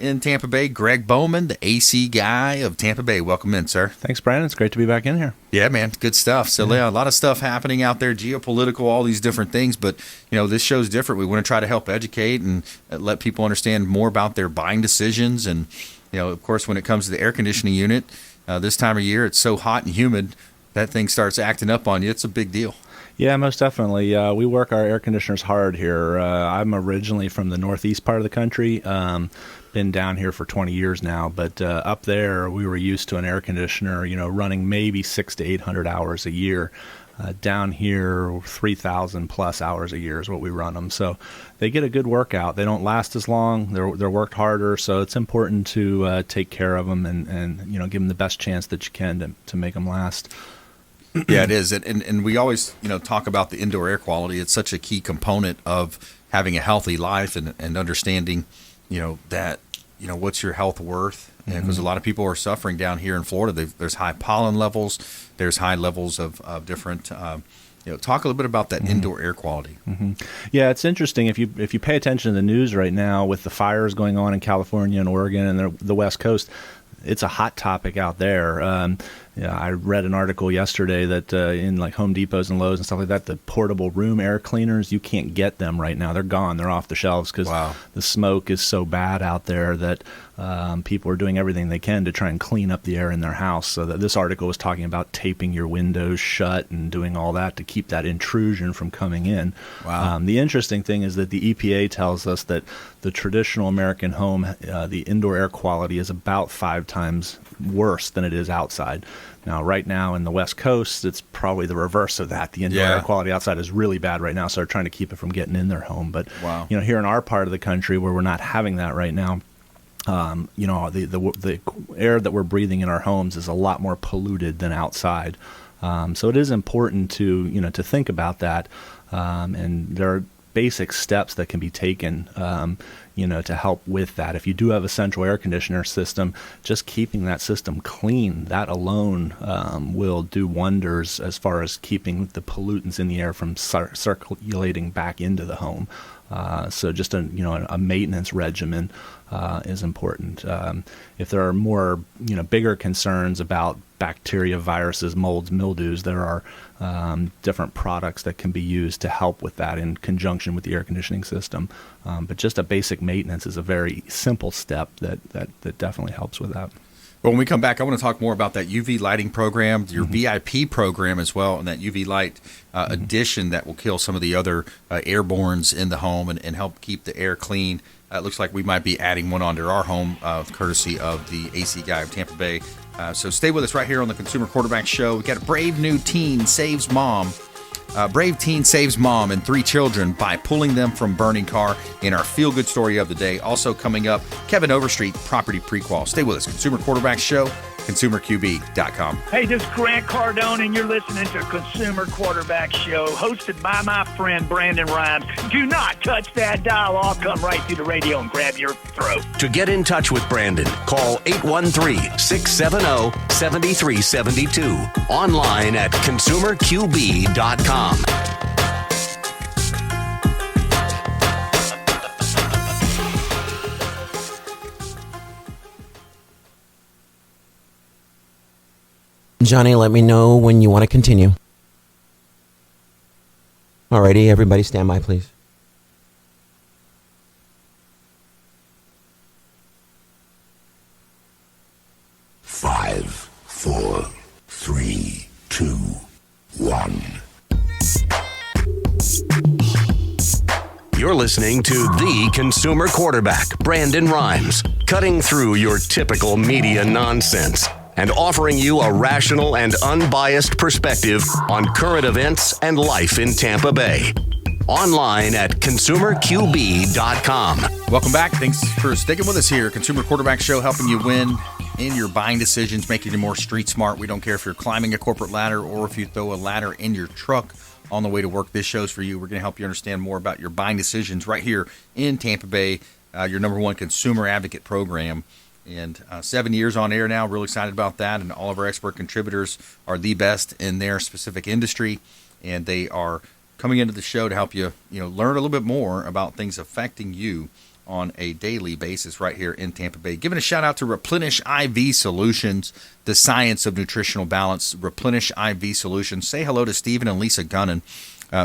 in Tampa Bay. Gregg Bowman, the AC guy of Tampa Bay. Welcome in, sir. Thanks, Brandon. It's great to be back in here. Yeah, man. Good stuff. So, yeah, a lot of stuff happening out there, geopolitical, all these different things. But, this show's different. We want to try to help educate and let people understand more about their buying decisions. And, of course, when it comes to the air conditioning unit, this time of year, it's so hot and humid, that thing starts acting up on you. It's a big deal. Yeah, most definitely. We work our air conditioners hard here. I'm originally from the northeast part of the country. Been down here for 20 years now, but up there we were used to an air conditioner, running maybe 600 to 800 hours a year. Down here, 3,000 plus hours a year is what we run them. So they get a good workout. They don't last as long. They're worked harder. So it's important to take care of them and give them the best chance that you can to make them last. Yeah, it is. And we always, talk about the indoor air quality. It's such a key component of having a healthy life and understanding, that, what's your health worth? Because a lot of people are suffering down here in Florida. There's high pollen levels. There's high levels of different, talk a little bit about that indoor air quality. Yeah, it's interesting. If you pay attention to the news right now with the fires going on in California and Oregon and the West Coast, it's a hot topic out there. I read an article yesterday that in like Home Depots and Lowe's and stuff like that, the portable room air cleaners, you can't get them right now. They're gone. They're off the shelves because the smoke is so bad out there that people are doing everything they can to try and clean up the air in their house. So that this article was talking about taping your windows shut and doing all that to keep that intrusion from coming in. Wow. The interesting thing is that the EPA tells us that the traditional American home, the indoor air quality is about 5 times worse than it is outside. Now, right now in the West Coast, it's probably the reverse of that. The indoor air quality outside is really bad right now, so they're trying to keep it from getting in their home. But here in our part of the country where we're not having that right now, the air that we're breathing in our homes is a lot more polluted than outside. So it is important to to think about that, and there are basic steps that can be taken, to help with that. If you do have a central air conditioner system, just keeping that system clean, that alone will do wonders as far as keeping the pollutants in the air from circulating back into the home. So just a maintenance regimen is important. If there are more bigger concerns about bacteria, viruses, molds, mildews, there are different products that can be used to help with that in conjunction with the air conditioning system. But just a basic maintenance is a very simple step that definitely helps with that. Well, when we come back, I want to talk more about that UV lighting program, your VIP program as well, and that UV light addition that will kill some of the other airbornes in the home and help keep the air clean. It looks like we might be adding one onto our home, courtesy of the AC guy of Tampa Bay. So stay with us right here on the Consumer Quarterback Show. We got a brave new teen saves mom. Brave teen saves mom and 3 children by pulling them from burning car in our feel-good story of the day. Also coming up, Kevin Overstreet, property prequal. Stay with us. Consumer Quarterback Show, ConsumerQB.com. Hey, this is Grant Cardone, and you're listening to Consumer Quarterback Show, hosted by my friend Brandon Rhymes. Do not touch that dial. I'll come right through the radio and grab your throat. To get in touch with Brandon, call 813-670-7372. Online at ConsumerQB.com. Johnny, let me know when you want to continue. Alrighty, everybody stand by, please. Five, 4, 3, 2, 1. You're listening to the Consumer Quarterback, Brandon Rhymes, cutting through your typical media nonsense and offering you a rational and unbiased perspective on current events and life in Tampa Bay. Online at ConsumerQB.com. Welcome back. Thanks for sticking with us here. Consumer Quarterback Show, helping you win in your buying decisions, making you more street smart. We don't care if you're climbing a corporate ladder or if you throw a ladder in your truck on the way to work. This show's for you. We're going to help you understand more about your buying decisions right here in Tampa Bay, your number one consumer advocate program. And 7 years on air now, really excited about that. And all of our expert contributors are the best in their specific industry. And they are coming into the show to help you, learn a little bit more about things affecting you on a daily basis right here in Tampa Bay. Giving a shout out to Replenish IV Solutions, the science of nutritional balance. Replenish IV Solutions. Say hello to Stephen and Lisa Gunnan.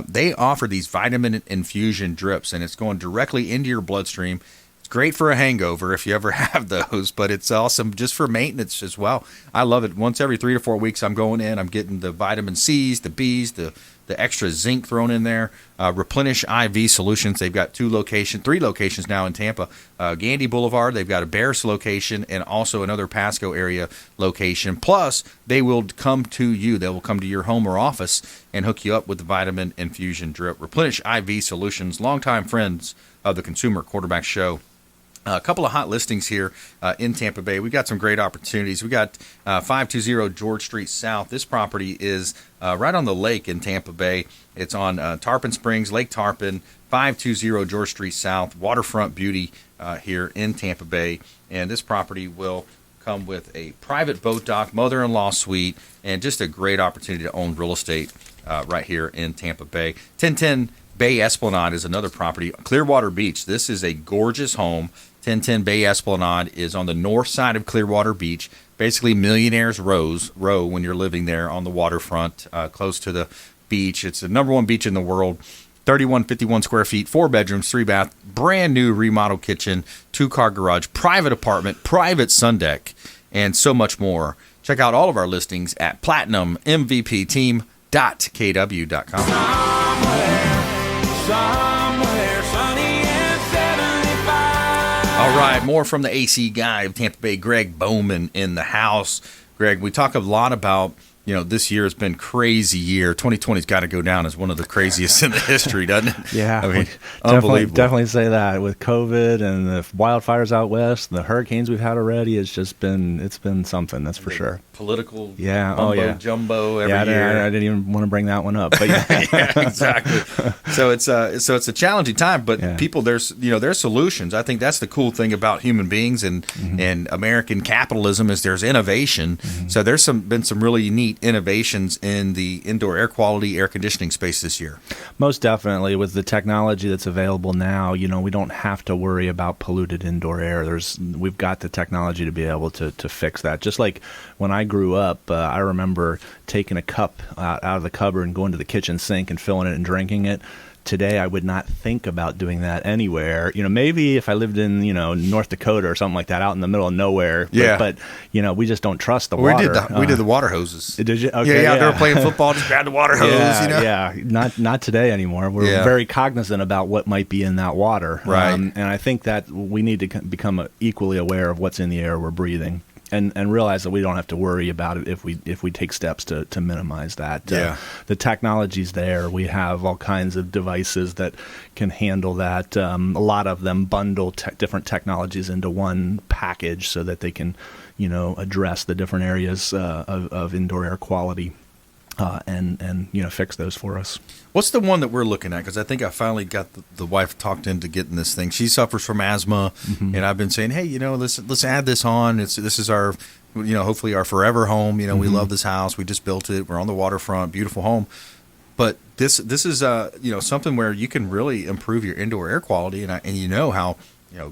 They offer these vitamin infusion drips, and it's going directly into your bloodstream. It's great for a hangover if you ever have those, but it's awesome just for maintenance as well. I love it. Once every 3 to 4 weeks, I'm going in. I'm getting the vitamin C's, the B's, the extra zinc thrown in there. Replenish IV Solutions. They've got 3 locations now in Tampa. Gandy Boulevard. They've got a Bears location and also another Pasco area location. Plus, they will come to you. They will come to your home or office and hook you up with the vitamin infusion drip. Replenish IV Solutions, longtime friends of the Consumer Quarterback Show. A couple of hot listings here in Tampa Bay. We've got some great opportunities. We got 520 George Street South. This property is right on the lake in Tampa Bay. It's on Tarpon Springs, Lake Tarpon, 520 George Street South. Waterfront beauty here in Tampa Bay. And this property will come with a private boat dock, mother-in-law suite, and just a great opportunity to own real estate right here in Tampa Bay. 1010 Bay Esplanade is another property. Clearwater Beach. This is a gorgeous home. 1010 Bay Esplanade is on the north side of Clearwater Beach, basically Millionaire's Row when you're living there on the waterfront, close to the beach. It's the number 1 beach in the world. 3151 square feet, 4 bedrooms, 3 bath, brand new remodeled kitchen, 2-car garage, private apartment, private sun deck, and so much more. Check out all of our listings at platinummvpteam.kw.com. Somewhere sunny and 75. All right, more from the AC guy of Tampa Bay, Gregg Bowman, in the house. Greg, we talk a lot about, this year has been crazy year. 2020's got to go down as one of the craziest in the history, doesn't it? Yeah, I mean, unbelievable. Definitely say that. With COVID and the wildfires out west, and the hurricanes we've had already, it's been something, that's for sure. Political jumbo every year. I didn't even want to bring that one up, but yeah, exactly. So it's a challenging time, but people, there's solutions. I think that's the cool thing about human beings and American capitalism is there's innovation. So there's been some really neat innovations in the indoor air quality, air conditioning space this year. Most definitely, with the technology that's available now, we don't have to worry about polluted indoor air. We've got the technology to be able to fix that. Just like when I grew up, I remember taking a cup out of the cupboard and going to the kitchen sink and filling it and drinking it. Today, I would not think about doing that anywhere. Maybe if I lived in, North Dakota or something like that, out in the middle of nowhere. Yeah. But we just don't trust the water. We did the water hoses. Did you? Okay, yeah. They were playing football, just grab the water hose. Yeah. Not today anymore. We're very cognizant about what might be in that water. Right. And I think that we need to become equally aware of what's in the air we're breathing. And realize that we don't have to worry about it if we take steps to minimize that. The technology's there. We have all kinds of devices that can handle that. A lot of them bundle different technologies into one package so that they can, address the different areas of indoor air quality. And fix those for us. What's the one that we're looking at? Because I think I finally got the wife talked into getting this thing. She suffers from asthma, and I've been saying, hey, let's add this on. This is our, hopefully our forever home. We love this house. We just built it. We're on the waterfront, beautiful home. But this is something where you can really improve your indoor air quality, and how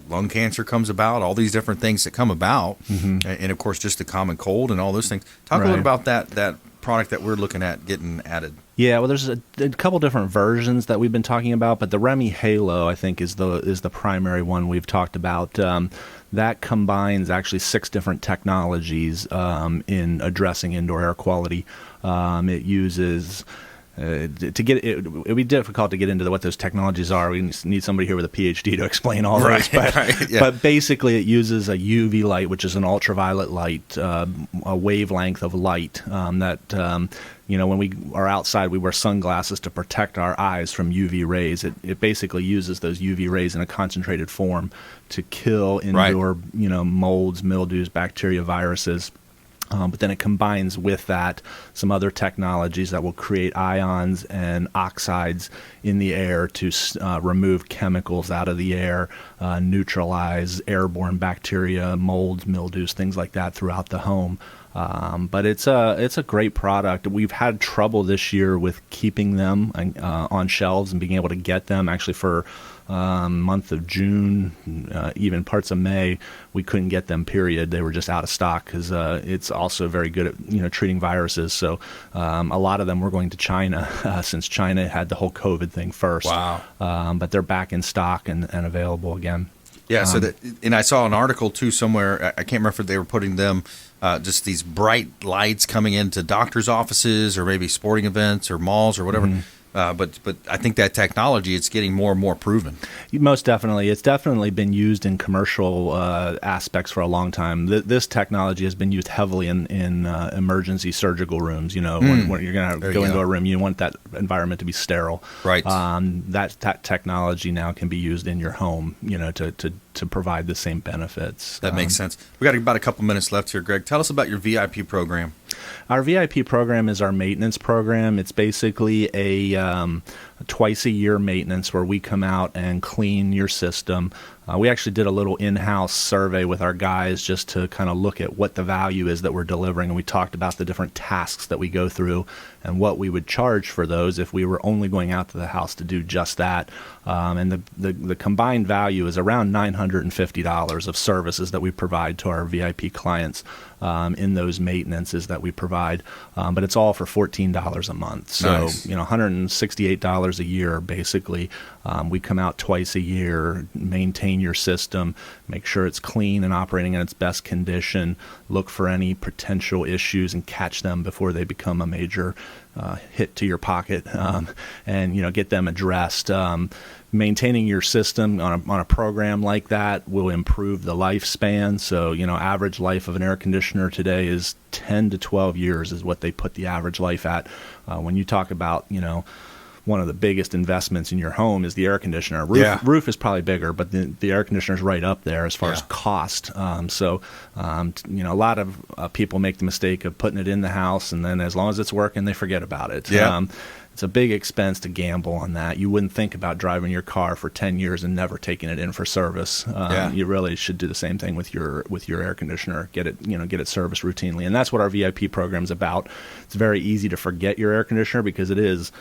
lung cancer comes about, all these different things that come about, and of course just the common cold and all those things. Talk a little about that product that we're looking at getting added. Yeah, well, there's a couple different versions that we've been talking about, but the Remy Halo, I think, is the primary one we've talked about. That combines actually 6 different technologies in addressing indoor air quality. It uses it would be difficult to get into what those technologies are. We need somebody here with a PhD to explain all those. But basically, it uses a UV light, which is an ultraviolet light, a wavelength of light that when we are outside, we wear sunglasses to protect our eyes from UV rays. It basically uses those UV rays in a concentrated form to kill indoor molds, mildews, bacteria, viruses. But then it combines with that some other technologies that will create ions and oxides in the air to remove chemicals out of the air, neutralize airborne bacteria, molds, mildews, things like that throughout the home. But it's a great product. We've had trouble this year with keeping them on shelves and being able to get them. Actually, for month of June, even parts of May, we couldn't get them, period. They were just out of stock because it's also very good at treating viruses. So a lot of them were going to China since China had the whole COVID thing first. Wow. But they're back in stock and available again. Yeah, and I saw an article too somewhere. I can't remember if they were putting them just these bright lights coming into doctors' offices or maybe sporting events or malls or whatever. But I think that technology, it's getting more and more proven. Most definitely. It's definitely been used in commercial aspects for a long time. This technology has been used heavily in emergency surgical rooms. When you're going to go into a room, you want that environment to be sterile. Right. That technology now can be used in your home, to provide the same benefits. That makes sense. We got about a couple minutes left here, Greg. Tell us about your VIP program. Our VIP program is our maintenance program. It's basically a twice-a-year maintenance where we come out and clean your system. We actually did a little in-house survey with our guys just to kind of look at what the value is that we're delivering, and we talked about the different tasks that we go through and what we would charge for those if we were only going out to the house to do just that. And the combined value is around $950 of services that we provide to our VIP clients in those maintenances that we provide. But it's all for $14 a month. So, Nice. $168 a year, basically. We come out twice a year, maintain your system, make sure it's clean and operating in its best condition, look for any potential issues and catch them before they become a major hit to your pocket, and get them addressed. Maintaining your system on a program like that will improve the lifespan. So, average life of an air conditioner today is 10 to 12 years is what they put the average life at. When you talk about, one of the biggest investments in your home is the air conditioner. Roof is probably bigger, but the air conditioner is right up there as far as cost. So, a lot of people make the mistake of putting it in the house, and then as long as it's working, they forget about it. Yeah. It's a big expense to gamble on that. You wouldn't think about driving your car for 10 years and never taking it in for service. You really should do the same thing with your air conditioner. Get it serviced routinely, and that's what our VIP program is about. It's very easy to forget your air conditioner because it is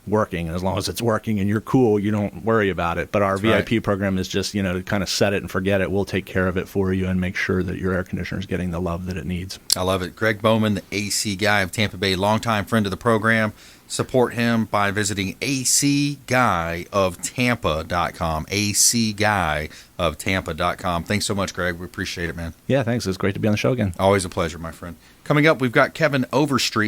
working, and as long as it's working and you're cool, you don't worry about it. But our VIP program is just to kind of set it and forget it. We'll take care of it for you and make sure that your air conditioner is getting the love that it needs. I love it. Greg Bowman, the AC guy of Tampa Bay, longtime friend of the program. Support him by visiting acguyoftampa.com. acguyoftampa.com. Thanks so much, Greg. We appreciate it, man. Yeah, thanks. It's great to be on the show again. Always a pleasure, my friend. Coming up, we've got Kevin Overstreet.